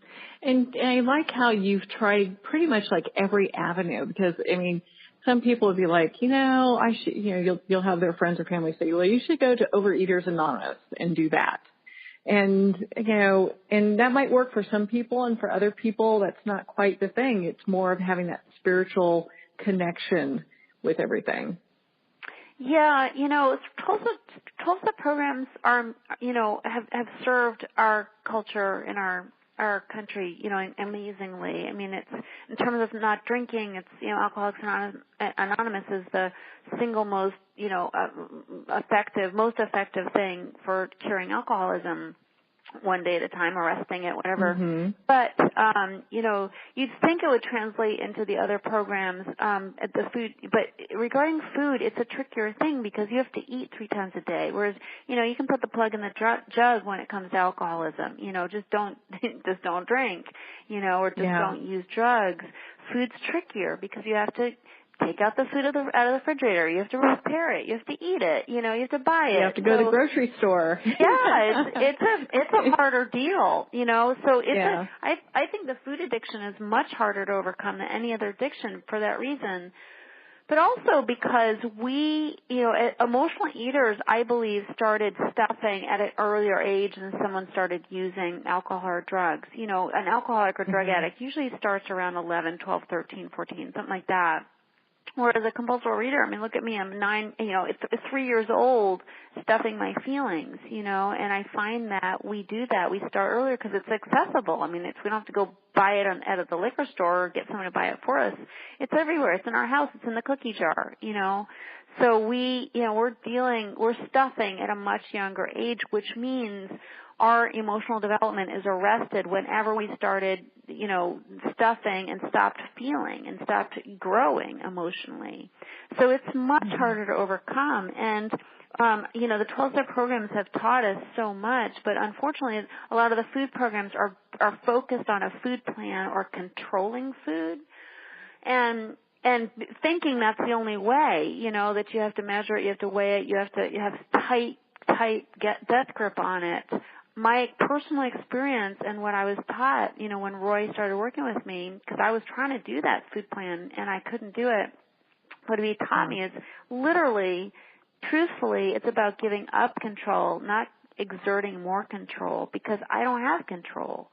And I like how you've tried pretty much like every avenue, because, I mean, some people would be like, you know, I should, you know, you'll have their friends or family say, well, you should go to Overeaters Anonymous and do that. And, you know, and that might work for some people, and for other people, that's not quite the thing. It's more of having that spiritual connection with everything. Yeah, you know, Tulsa programs are, you know, have served our culture and our country, you know, amazingly. I mean, it's, in terms of not drinking, it's, you know, Alcoholics Anonymous is the single most, you know, most effective thing for curing alcoholism, one day at a time, arresting it, whatever. Mm-hmm. But, you know, you'd think it would translate into the other programs, at the food. But regarding food, it's a trickier thing, because you have to eat 3 times a day. Whereas, you know, you can put the plug in the jug when it comes to alcoholism. You know, just don't drink, you know, or just don't use drugs. Food's trickier, because you have to take out the food out of the refrigerator. You have to prepare it. You have to eat it. You know, you have to buy it. You have to go to the grocery store. Yeah, it's a harder deal. You know, so I think the food addiction is much harder to overcome than any other addiction for that reason. But also because we, you know, emotional eaters, I believe, started stuffing at an earlier age than someone started using alcohol or drugs. You know, an alcoholic or drug addict usually starts around 11, 12, 13, 14, something like that. Whereas a compulsive reader, I mean, look at me, I'm 3 years old, stuffing my feelings, you know, and I find that we do that. We start earlier because it's accessible. I mean, we don't have to go buy it at the liquor store or get someone to buy it for us. It's everywhere. It's in our house. It's in the cookie jar, you know. So we're stuffing at a much younger age, which means our emotional development is arrested whenever we started, you know, stuffing and stopped feeling and stopped growing emotionally. So it's much harder to overcome. And, you know, the 12-step programs have taught us so much, but unfortunately a lot of the food programs are focused on a food plan or controlling food and thinking that's the only way, you know, that you have to measure it, you have to weigh it, you have tight death grip on it. My personal experience and what I was taught, you know, when Roy started working with me, because I was trying to do that food plan and I couldn't do it, what he taught me is literally, truthfully, it's about giving up control, not exerting more control, because I don't have control.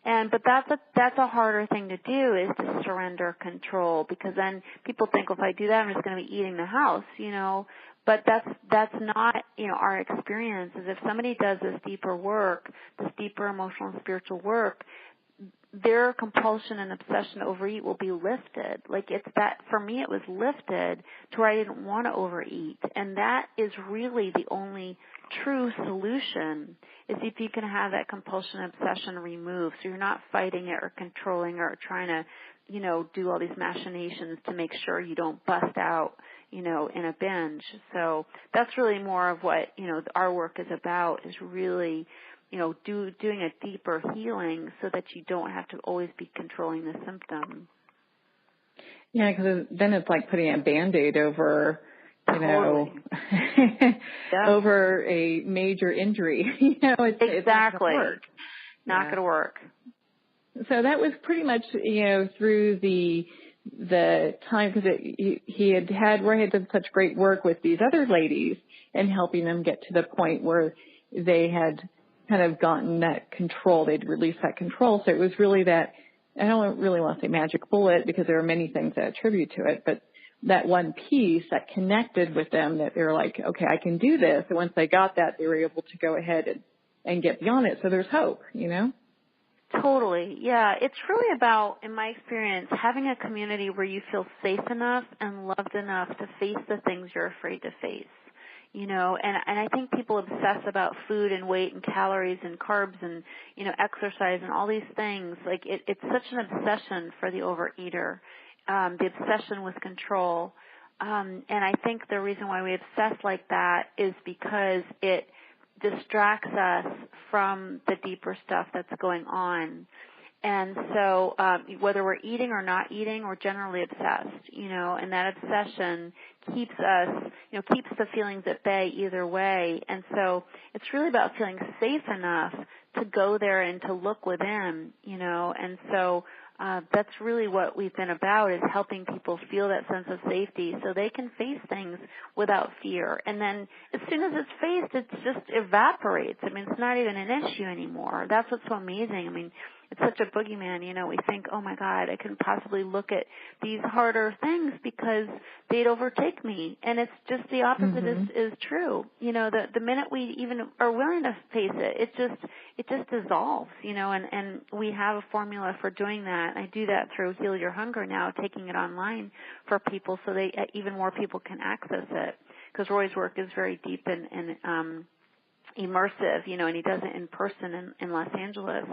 But that's a harder thing to do, is to surrender control, because then people think, well, if I do that, I'm just going to be eating the house, you know. But that's not, you know, our experience. Is if somebody does this deeper work, this deeper emotional and spiritual work, their compulsion and obsession to overeat will be lifted. Like it's that, for me, it was lifted to where I didn't want to overeat. And that is really the only true solution, is if you can have that compulsion and obsession removed. So you're not fighting it or controlling it or trying to, do all these machinations to make sure you don't bust out, in a binge. So that's really more of what, our work is about, is really, doing a deeper healing so that you don't have to always be controlling the symptom. Yeah, because then it's like putting a Band-Aid over, Totally. over a major injury. It's exactly. Not going to work. So that was pretty much, through the time, because Roy had done such great work with these other ladies and helping them get to the point where they had kind of gotten that control. They'd released that control. So it was really that, I don't really want to say magic bullet because there are many things that attribute to it, but that one piece that connected with them, that they were like, okay, I can do this. And once they got that, they were able to go ahead and get beyond it. So there's hope, Totally. Yeah. It's really about, in my experience, having a community where you feel safe enough and loved enough to face the things you're afraid to face. And I think people obsess about food and weight and calories and carbs and, exercise and all these things. Like it's such an obsession for the overeater, the obsession with control. And I think the reason why we obsess like that is because it distracts us from the deeper stuff that's going on. And so whether we're eating or not eating, we're generally obsessed, and that obsession keeps us, keeps the feelings at bay either way. And so it's really about feeling safe enough to go there and to look within, and so that's really what we've been about, is helping people feel that sense of safety so they can face things without fear. And then as soon as it's faced, it just evaporates. I mean, it's not even an issue anymore. That's what's so amazing. I mean, it's such a boogeyman, we think, oh my God, I couldn't possibly look at these harder things because they'd overtake me. And it's just the opposite is true. The minute we even are willing to face it, it just dissolves, and we have a formula for doing that. I do that through Heal Your Hunger now, taking it online for people so even more people can access it, because Roy's work is very deep and immersive, and he does it in person in Los Angeles.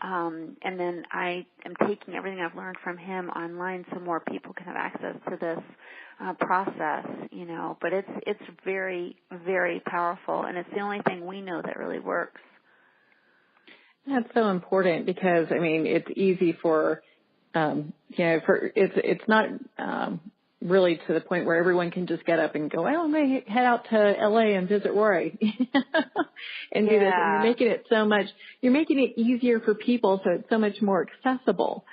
And then I am taking everything I've learned from him online so more people can have access to this process, But it's very, very powerful, and it's the only thing we know that really works. That's so important because, it's easy for, it's not really to the point where everyone can just get up and go, well, I'm going to head out to LA and visit Roy and do this. And you're making it easier for people, so it's so much more accessible,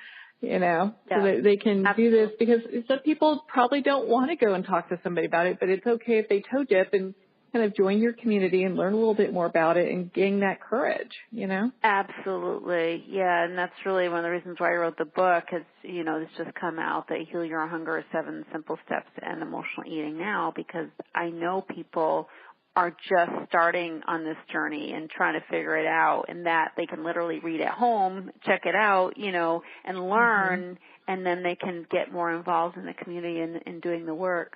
so that they can do this, because some people probably don't want to go and talk to somebody about it, but it's okay if they toe dip and kind of join your community and learn a little bit more about it and gain that courage, Absolutely. Yeah. And that's really one of the reasons why I wrote the book, is, it's just come out, that Heal Your Hunger, 7 Simple Steps to End Emotional Eating Now, because I know people are just starting on this journey and trying to figure it out, and that they can literally read at home, check it out, and learn, and then they can get more involved in the community and doing the work.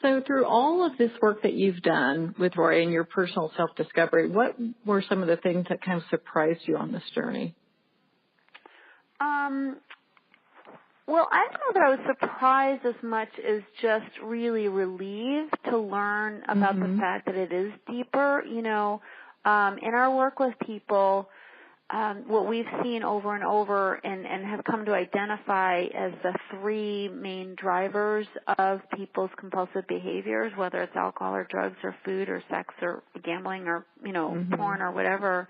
So through all of this work that you've done with Roy and your personal self-discovery, what were some of the things that kind of surprised you on this journey? Well, I don't know that I was surprised as much as just really relieved to learn about the fact that it is deeper. In our work with people, what we've seen over and over and have come to identify as the 3 main drivers of people's compulsive behaviors, whether it's alcohol or drugs or food or sex or gambling or, porn or whatever,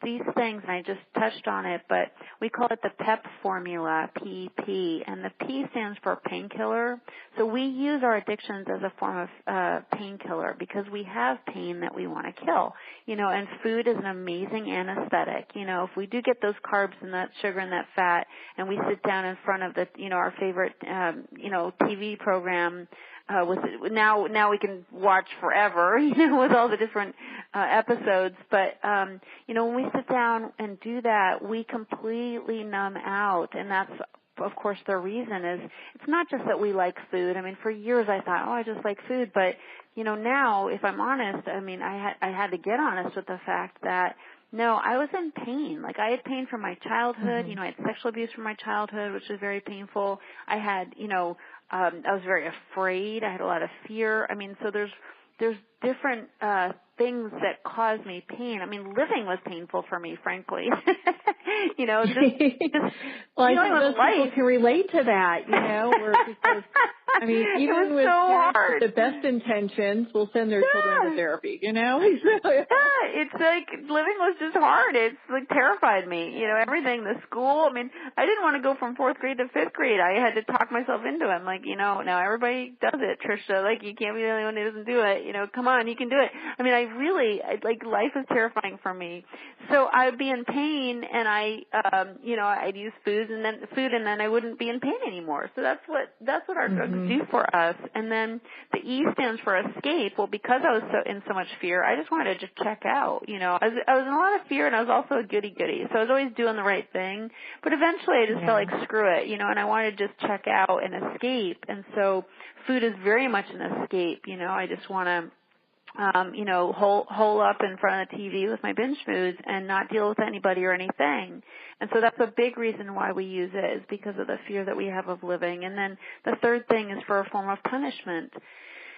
these things, and I just touched on it, but we call it the PEP formula, PEP, and the P stands for painkiller. So we use our addictions as a form of painkiller because we have pain that we want to kill, and food is an amazing anesthetic. If we do get those carbs and that sugar and that fat, and we sit down in front of our favorite, TV program, now we can watch forever, with all the different episodes. But when we sit down and do that, we completely numb out, and that's, of course, the reason is it's not just that we like food. I mean, for years I thought, I just like food, but now, if I'm honest, I mean, I had to get honest with the fact that no, I was in pain. Like, I had pain from my childhood. I had sexual abuse from my childhood, which was very painful. I had, I was very afraid. I had a lot of fear. I mean, so there's different things that cause me pain. I mean, living was painful for me, frankly. Just well, I think most people can relate to that, because, I mean, even with the best intentions, will send their children to therapy, Yeah, it's like living was just hard. It's like terrified me, everything, the school. I mean, I didn't want to go from 4th grade to 5th grade. I had to talk myself into it. I'm like, now everybody does it, Tricia. Like, you can't be the only one who doesn't do it. Come on, you can do it. I mean, life is terrifying for me. So I would be in pain, and I'd use food, and then I wouldn't be in pain anymore. So that's what our drugs do for us. And then the E stands for escape. Well, because I was in so much fear, I just wanted to just check out. I was in a lot of fear, and I was also a goody-goody. So I was always doing the right thing. But eventually I just felt like, screw it, and I wanted to just check out and escape. And so food is very much an escape. I just want to hole up in front of the TV with my binge foods and not deal with anybody or anything. And so that's a big reason why we use it, is because of the fear that we have of living. And then the third thing is for a form of punishment.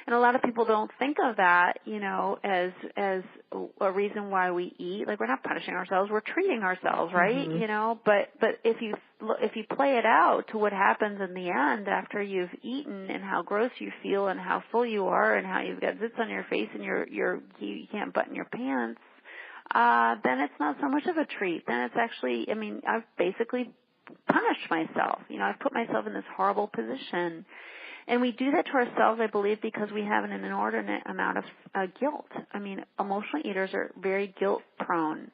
And a lot of people don't think of that, as a reason why we eat. Like, we're not punishing ourselves, we're treating ourselves, right? But if you play it out to what happens in the end after you've eaten, and how gross you feel and how full you are and how you've got zits on your face and you can't button your pants, then it's not so much of a treat. Then it's actually, I've basically punished myself. I've put myself in this horrible position. And we do that to ourselves, I believe, because we have an inordinate amount of guilt. I mean, emotional eaters are very guilt prone.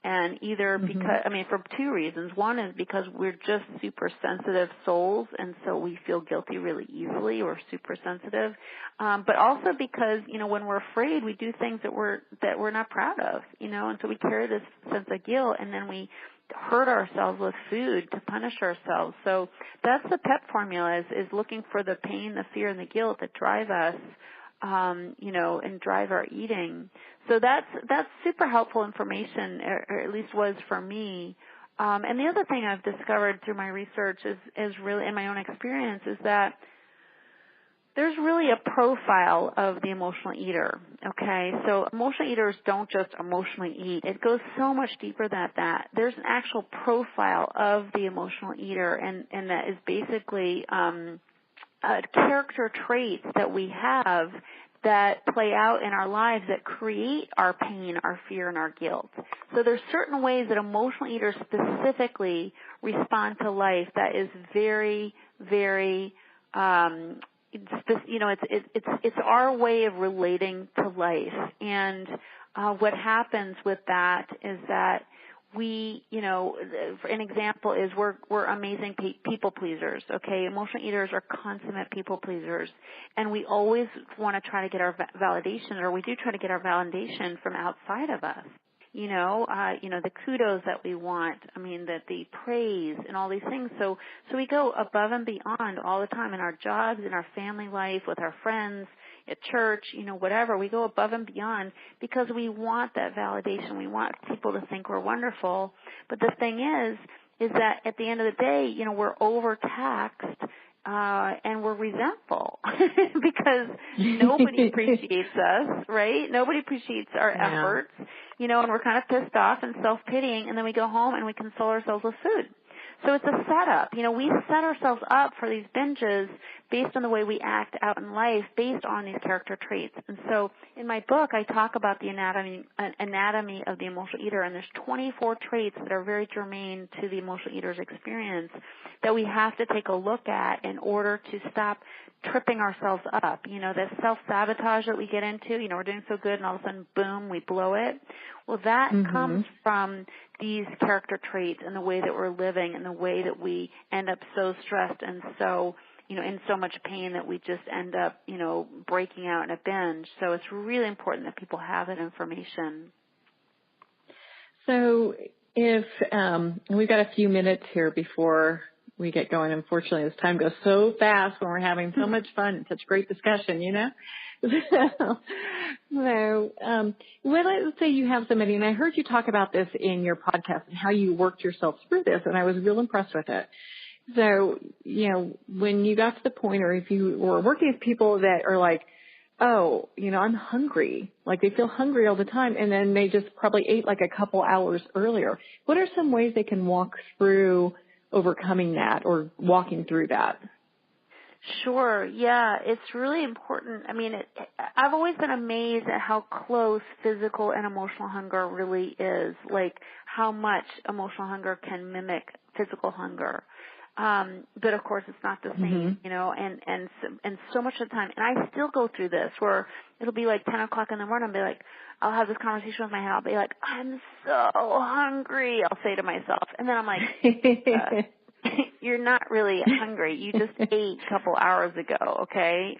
And either because, for two reasons. One is because we're just super sensitive souls, and so we feel guilty really easily. We're super sensitive. But also because, when we're afraid, we do things that we're not proud of, and so we carry this sense of guilt, and then we hurt ourselves with food to punish ourselves. So that's the PEP formula, is looking for the pain, the fear, and the guilt that drive us, and drive our eating. So that's super helpful information, or at least was for me. And the other thing I've discovered through my research is really, in my own experience, is that there's really a profile of the emotional eater, okay? So emotional eaters don't just emotionally eat. It goes so much deeper than that. There's an actual profile of the emotional eater, and that is basically character traits that we have that play out in our lives that create our pain, our fear, and our guilt. So there's certain ways that emotional eaters specifically respond to life that is very, very it's our way of relating to life. And what happens with that is that we, an example is we're amazing people pleasers, okay? Emotional eaters are consummate people pleasers. And we always want to try to get our validation, or we do try to get our validation from outside of us. The kudos that we want, the praise and all these things. So we go above and beyond all the time in our jobs, in our family life, with our friends, at church, whatever. We go above and beyond because we want that validation. We want people to think we're wonderful. But the thing is that at the end of the day, we're overtaxed. And we're resentful because nobody appreciates us, right? Nobody appreciates our efforts, and we're kind of pissed off and self-pitying, and then we go home and we console ourselves with food. So it's a setup. We set ourselves up for these binges based on the way we act out in life, based on these character traits. And so in my book, I talk about the anatomy of the emotional eater, and there's 24 traits that are very germane to the emotional eater's experience that we have to take a look at in order to stop tripping ourselves up. That self-sabotage that we get into, we're doing so good and all of a sudden, boom, we blow it. Well, that comes from these character traits and the way that we're living and the way that we end up so stressed and so in so much pain that we just end up, breaking out in a binge. So it's really important that people have that information. So if we've got a few minutes here before we get going. Unfortunately, this time goes so fast when we're having so much fun and such great discussion, So, let's say you have somebody, and I heard you talk about this in your podcast and how you worked yourself through this, and I was real impressed with it. So, when you got to the point, or if you were working with people that are like, oh, I'm hungry, like they feel hungry all the time, and then they just probably ate like a couple hours earlier, what are some ways they can walk through overcoming that or walking through that? Sure. Yeah, it's really important. I mean, I've always been amazed at how close physical and emotional hunger really is, like how much emotional hunger can mimic physical hunger. But of course it's not the same, and so much of the time, and I still go through this where it'll be like 10 o'clock in the morning, I'll be like, I'll have this conversation with my head, I'll be like, I'm so hungry, I'll say to myself, and then I'm like, you're not really hungry. You just ate a couple hours ago, okay?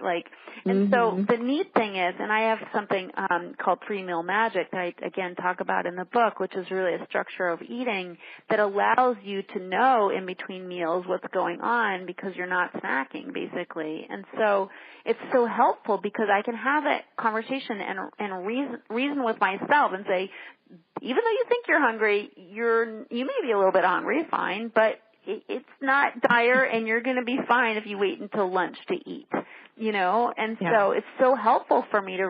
And so the neat thing is, and I have something called 3-meal magic that I, again, talk about in the book, which is really a structure of eating that allows you to know in between meals what's going on because you're not snacking, basically. And so it's so helpful because I can have that conversation and reason with myself and say, even though you think you're hungry, you may be a little bit hungry, fine, but it's not dire, and you're going to be fine if you wait until lunch to eat, and so it's so helpful for me to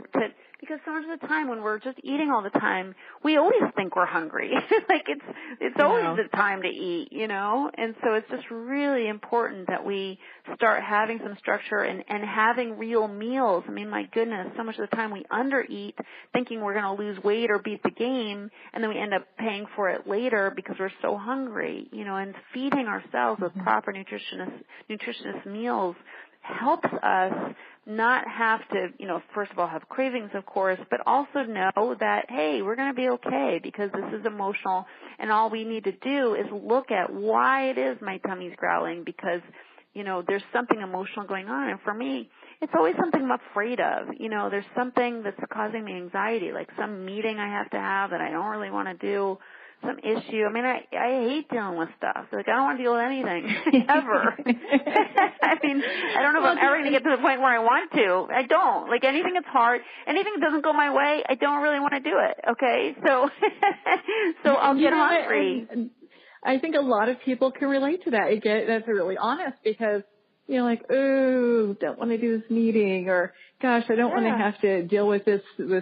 because so much of the time when we're just eating all the time, we always think we're hungry. Like it's always the time to eat, and so it's just really important that we start having some structure and having real meals. I mean, my goodness, so much of the time we undereat thinking we're going to lose weight or beat the game, and then we end up paying for it later because we're so hungry, and feeding ourselves with proper nutritious meals helps us not have to, first of all, have cravings, of course, but also know that, hey, we're going to be okay because this is emotional, and all we need to do is look at why it is my tummy's growling because, there's something emotional going on. And for me, it's always something I'm afraid of. There's something that's causing me anxiety, like some meeting I have to have that I don't really want to do, some issue. I mean, I hate dealing with stuff. Like, I don't want to deal with anything, ever. I mean, I don't know if I'm ever going to get to the point where I want to. I don't. Like, anything that's hard, anything that doesn't go my way, I don't really want to do it, okay? So I'll get hungry. I think a lot of people can relate to that. That's really honest because like, oh, don't want to do this meeting, or gosh, I don't want to have to deal with this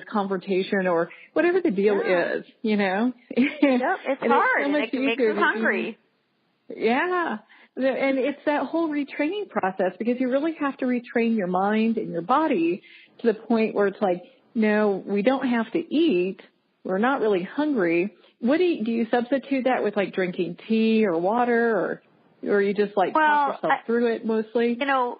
confrontation, or whatever the deal is, Yep, it's hard, and it makes us hungry. Yeah. And it's that whole retraining process because you really have to retrain your mind and your body to the point where it's like, no, we don't have to eat. We're not really hungry. What do you substitute that with, like drinking tea or water, or you just talk yourself through it mostly? Drinking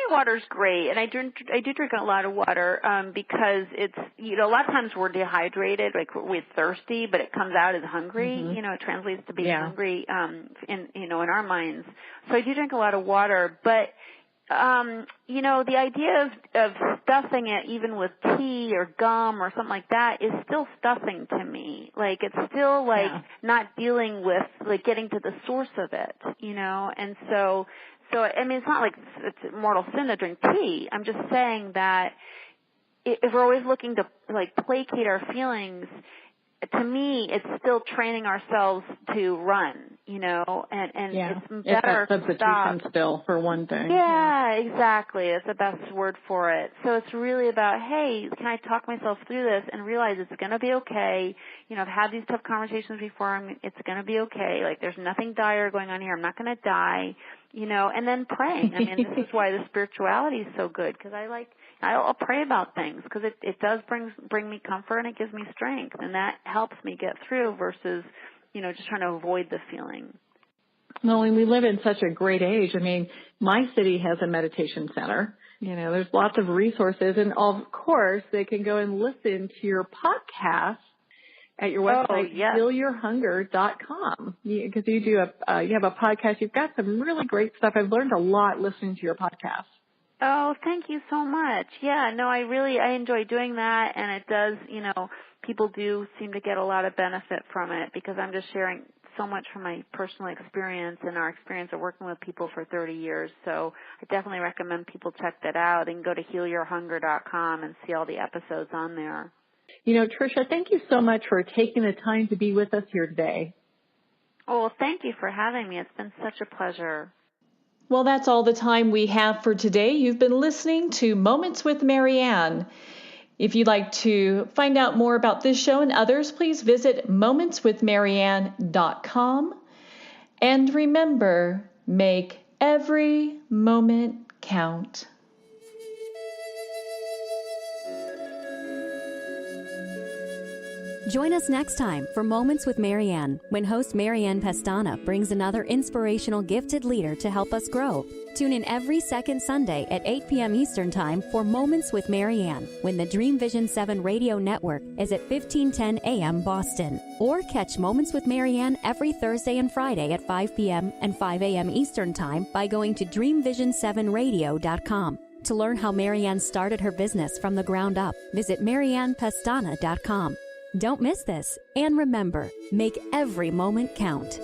water is great, and I do drink a lot of water because it's a lot of times we're dehydrated, like we're thirsty, but it comes out as hungry. It translates to being hungry in our minds. So I do drink a lot of water, but the idea of stuffing it even with tea or gum or something like that is still stuffing to me. Like, it's still not dealing with getting to the source of it, and so I mean, it's not like it's mortal sin to drink tea. I'm just saying that if we're always looking to placate our feelings, to me, it's still training ourselves to run, and it's better to stop. Still, for one thing. Yeah, exactly. That's the best word for it. So it's really about, hey, can I talk myself through this and realize it's going to be okay? I've had these tough conversations before. It's going to be okay. Like, there's nothing dire going on here. I'm not going to die, and then praying. I mean, this is why the spirituality is so good, because I'll pray about things because it does bring me comfort, and it gives me strength, and that helps me get through versus, just trying to avoid the feeling. Well, and we live in such a great age. I mean, my city has a meditation center. There's lots of resources, and of course, they can go and listen to your podcast at your website, yes. healyourhunger.com, because you have a podcast. You've got some really great stuff. I've learned a lot listening to your podcast. Oh, thank you so much. Yeah, no, I enjoy doing that, and it does, people do seem to get a lot of benefit from it because I'm just sharing so much from my personal experience and our experience of working with people for 30 years. So I definitely recommend people check that out and go to healyourhunger.com and see all the episodes on there. Tricia, thank you so much for taking the time to be with us here today. Oh, well, thank you for having me. It's been such a pleasure. Well, that's all the time we have for today. You've been listening to Moments with Marianne. If you'd like to find out more about this show and others, please visit momentswithmarianne.com. And remember, make every moment count. Join us next time for Moments with Marianne, when host Marianne Pestana brings another inspirational gifted leader to help us grow. Tune in every second Sunday at 8 p.m. Eastern Time for Moments with Marianne, when the Dream Vision 7 radio network is at 1510 a.m. Boston. Or catch Moments with Marianne every Thursday and Friday at 5 p.m. and 5 a.m. Eastern Time by going to dreamvision7radio.com. To learn how Marianne started her business from the ground up, visit mariannepestana.com. Don't miss this, and remember, make every moment count.